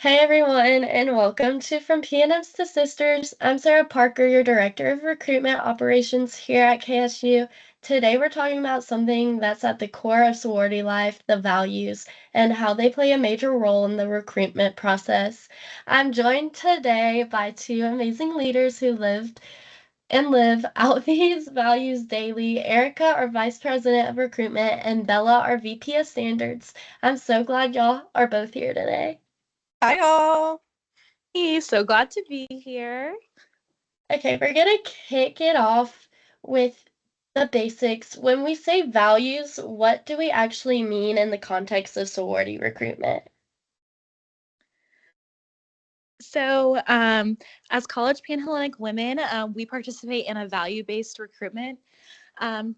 Hey everyone, and welcome to From PNMs to Sisters. I'm Sarah Parker, your Director of Recruitment Operations here at KSU. Today we're talking about something that's at the core of sorority life, the values, and how they play a major role in the recruitment process. I'm joined today by two amazing leaders who lived and live out these values daily. Erika, our Vice President of Recruitment, and Bella, our VP of Standards. I'm so glad y'all are both here today. Hi, all. Hey, so glad to be here. Okay, we're gonna kick it off with the basics. When we say values, what do we actually mean in the context of sorority recruitment? So, as college Panhellenic women, we participate in a value-based recruitment.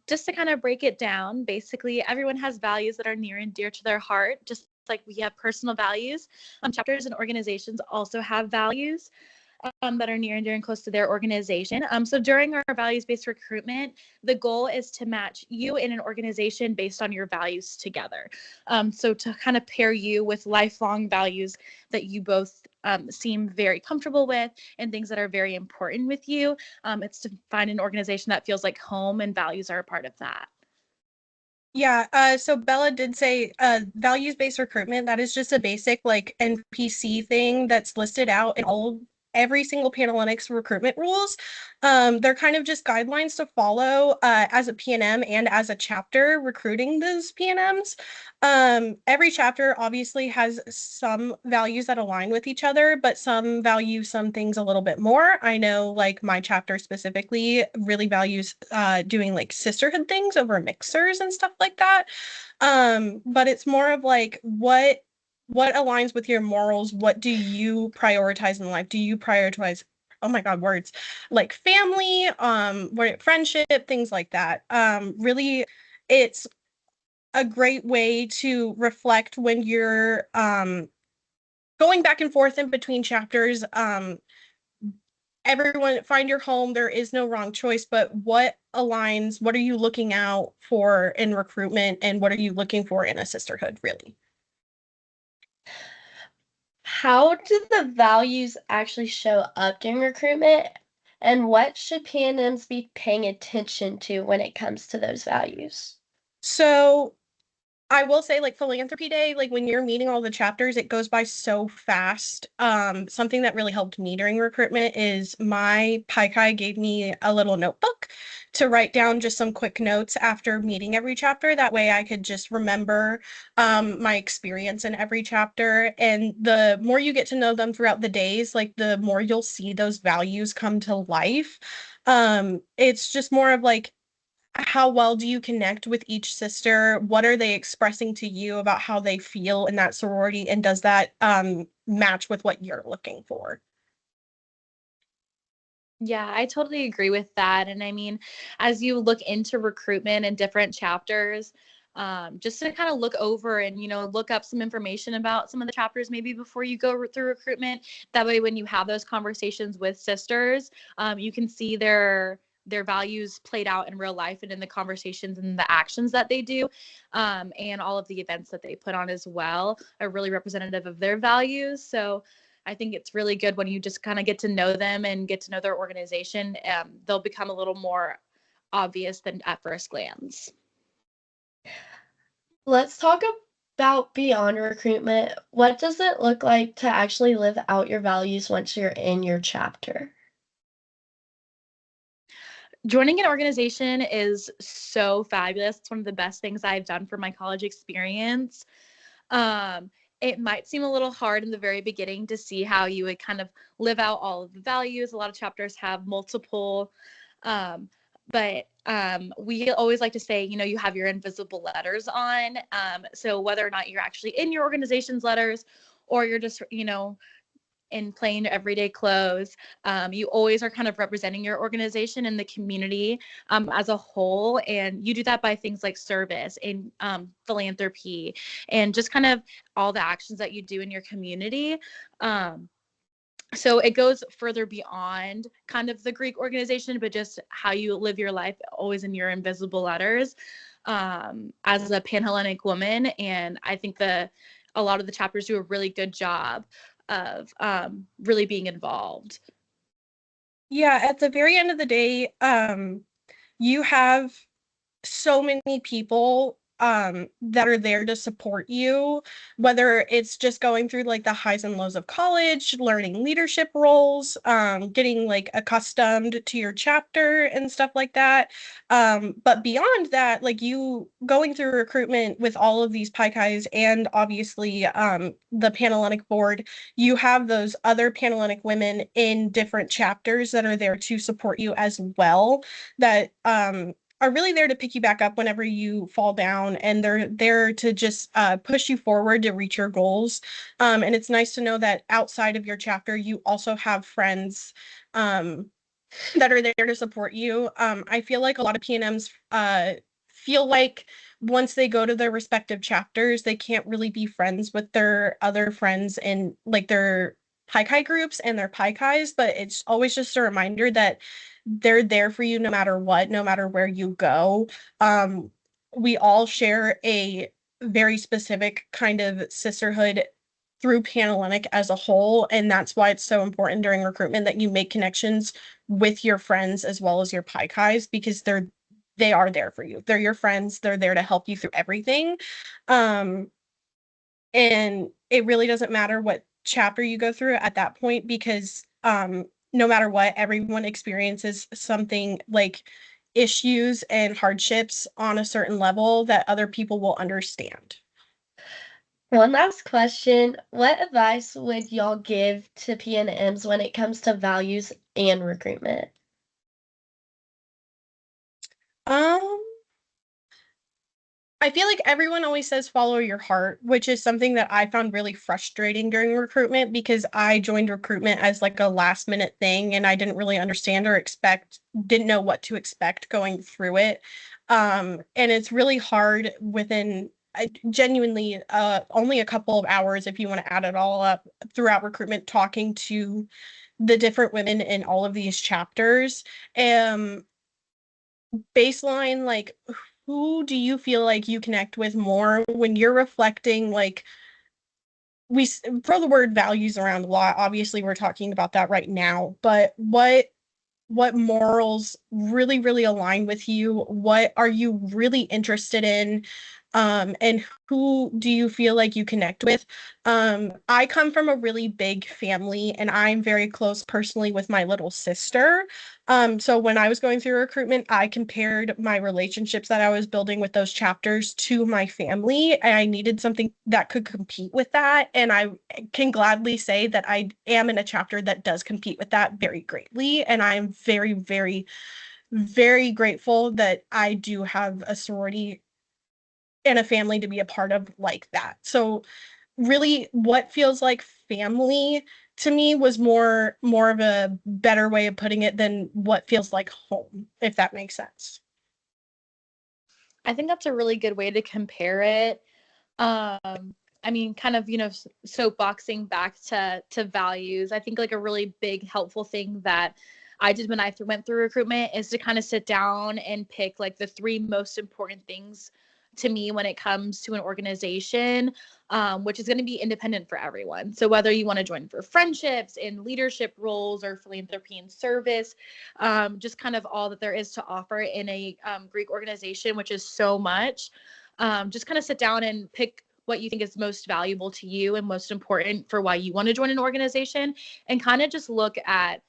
Just to kind of break it down, basically, everyone has values that are near and dear to their heart, just like we have personal values. Chapters and organizations also have values that are near and dear and close to their organization. So during our values-based recruitment, the goal is to match you in an organization based on your values together. So to kind of pair you with lifelong values that you both seem very comfortable with and things that are very important with you. It's to find an organization that feels like home, and values are a part of that. Yeah, so Bella did say values-based recruitment. That is just a basic like NPC thing that's listed out in every single Panhellenics recruitment rules. They're kind of just guidelines to follow as a PNM and as a chapter recruiting those PNMs. Every chapter obviously has some values that align with each other, but some value some things a little bit more. I know like my chapter specifically really values doing like sisterhood things over mixers and stuff like that. But it's more of like what aligns with your morals? What do you prioritize in life? Do you prioritize, oh my God, words, like family, friendship, things like that? Really, it's a great way to reflect when you're going back and forth in between chapters. Everyone find your home. There is no wrong choice, but what aligns? What are you looking out for in recruitment, and what are you looking for in a sisterhood, really? How do the values actually show up during recruitment? And what should PNMs be paying attention to when it comes to those values? So I will say, like, philanthropy day, like when you're meeting all the chapters, it goes by so fast. Something that really helped me during recruitment is my Pi Chi gave me a little notebook to write down just some quick notes after meeting every chapter. That way I could just remember my experience in every chapter. And the more you get to know them throughout the days, like the more you'll see those values come to life. It's just more of like, how well do you connect with each sister? What are they expressing to you about how they feel in that sorority? And does that match with what you're looking for? Yeah, I totally agree with that. And I mean, as you look into recruitment and different chapters, just to kind of look over and, look up some information about some of the chapters maybe before you go through recruitment. That way, when you have those conversations with sisters, you can see their values played out in real life and in the conversations and the actions that they do, and all of the events that they put on as well are really representative of their values. So I think it's really good when you just kind of get to know them and get to know their organization. They'll become a little more obvious than at first glance. Let's talk about beyond recruitment. What does it look like to actually live out your values once you're in your chapter? Joining an organization is so fabulous. It's one of the best things I've done for my college experience. It might seem a little hard in the very beginning to see how you would kind of live out all of the values. A lot of chapters have multiple, but we always like to say, you have your invisible letters on. So whether or not you're actually in your organization's letters or you're just, in plain everyday clothes, you always are kind of representing your organization and the community as a whole. And you do that by things like service and philanthropy and just kind of all the actions that you do in your community. So it goes further beyond kind of the Greek organization, but just how you live your life always in your invisible letters as a Panhellenic woman. And I think a lot of the chapters do a really good job of really being involved. Yeah, at the very end of the day, you have so many people that are there to support you, whether it's just going through like the highs and lows of college, learning leadership roles, getting like accustomed to your chapter and stuff like that. But beyond that, like you going through recruitment with all of these Pi and obviously the Panhellenic board, you have those other Panhellenic women in different chapters that are there to support you as well, that are really there to pick you back up whenever you fall down, and they're there to just push you forward to reach your goals. And it's nice to know that outside of your chapter, you also have friends that are there to support you. I feel like a lot of PNMs feel like once they go to their respective chapters, they can't really be friends with their other friends in like their Pi Chi groups and their Pi Chis, but it's always just a reminder that they're there for you no matter what, no matter where you go. Um, we all share a very specific kind of sisterhood through Panhellenic as a whole, and that's why it's so important during recruitment that you make connections with your friends as well as your Pi Chis, because they are there for you. They're your friends. They're there to help you through everything. Um, and it really doesn't matter what chapter you go through at that point, because no matter what, everyone experiences something like issues and hardships on a certain level that other people will understand. One last question. What advice would y'all give to PNMs when it comes to values and recruitment? Um, I feel like everyone always says follow your heart, which is something that I found really frustrating during recruitment, because I joined recruitment as like a last minute thing and I didn't really understand or didn't know what to expect going through it. And it's really hard within genuinely only a couple of hours, if you want to add it all up, throughout recruitment, talking to the different women in all of these chapters. Um, Baseline, like, who do you feel like you connect with more when you're reflecting? Like, throw the word values around a lot, obviously we're talking about that right now, but what morals really align with you? What are you really interested in? And who do you feel like you connect with? I come from a really big family and I'm very close personally with my little sister. So when I was going through recruitment, I compared my relationships that I was building with those chapters to my family, and I needed something that could compete with that. And I can gladly say that I am in a chapter that does compete with that very greatly. And I am very grateful that I do have a sorority and a family to be a part of like that. So really what feels like family to me was more of a better way of putting it than what feels like home, if that makes sense. I think that's a really good way to compare it. I mean, kind of, soapboxing back to values. I think like a really big helpful thing that I did when I went through recruitment is to kind of sit down and pick like the three most important things to me when it comes to an organization, which is going to be independent for everyone. So whether you want to join for friendships, in leadership roles, or philanthropy and service, just kind of all that there is to offer in a Greek organization, which is so much. Just kind of sit down and pick what you think is most valuable to you and most important for why you want to join an organization, and kind of just look at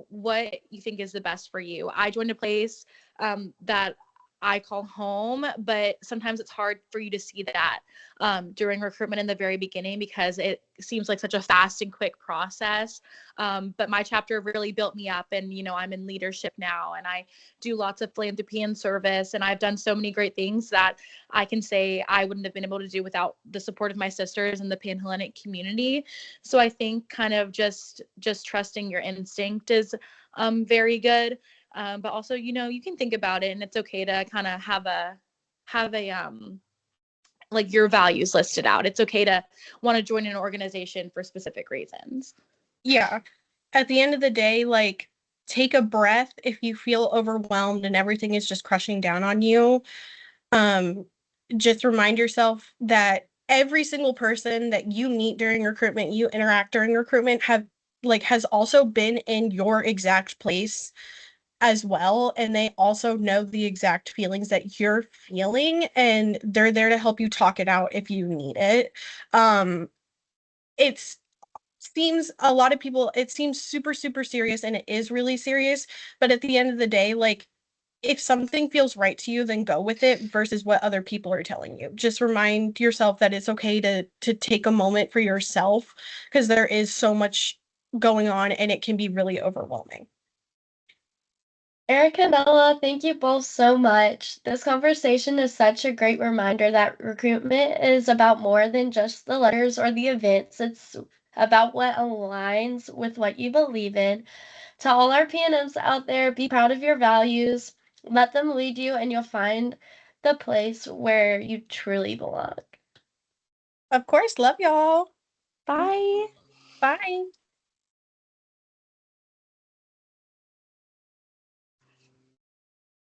what you think is the best for you. I joined a place that I call home, but sometimes it's hard for you to see that during recruitment in the very beginning, because it seems like such a fast and quick process. But my chapter really built me up, and I'm in leadership now, and I do lots of philanthropy and service, and I've done so many great things that I can say I wouldn't have been able to do without the support of my sisters and the Panhellenic community. So I think kind of just trusting your instinct is very good. But also, you can think about it, and it's okay to kind of have a like your values listed out. It's okay to want to join an organization for specific reasons. Yeah. At the end of the day, like, take a breath if you feel overwhelmed and everything is just crushing down on you. Um, just remind yourself that every single person that you meet during recruitment, you interact during recruitment, has also been in your exact place as well, and they also know the exact feelings that you're feeling, and they're there to help you talk it out if you need it. It's seems a lot of people, it seems super super serious, and it is really serious, but at the end of the day, like, if something feels right to you, then go with it versus what other people are telling you. Just remind yourself that it's okay to take a moment for yourself, because there is so much going on and it can be really overwhelming. Erika and Bella, thank you both so much. This conversation is such a great reminder that recruitment is about more than just the letters or the events. It's about what aligns with what you believe in. To all our PNMs out there, be proud of your values. Let them lead you, and you'll find the place where you truly belong. Of course, love y'all. Bye. Bye.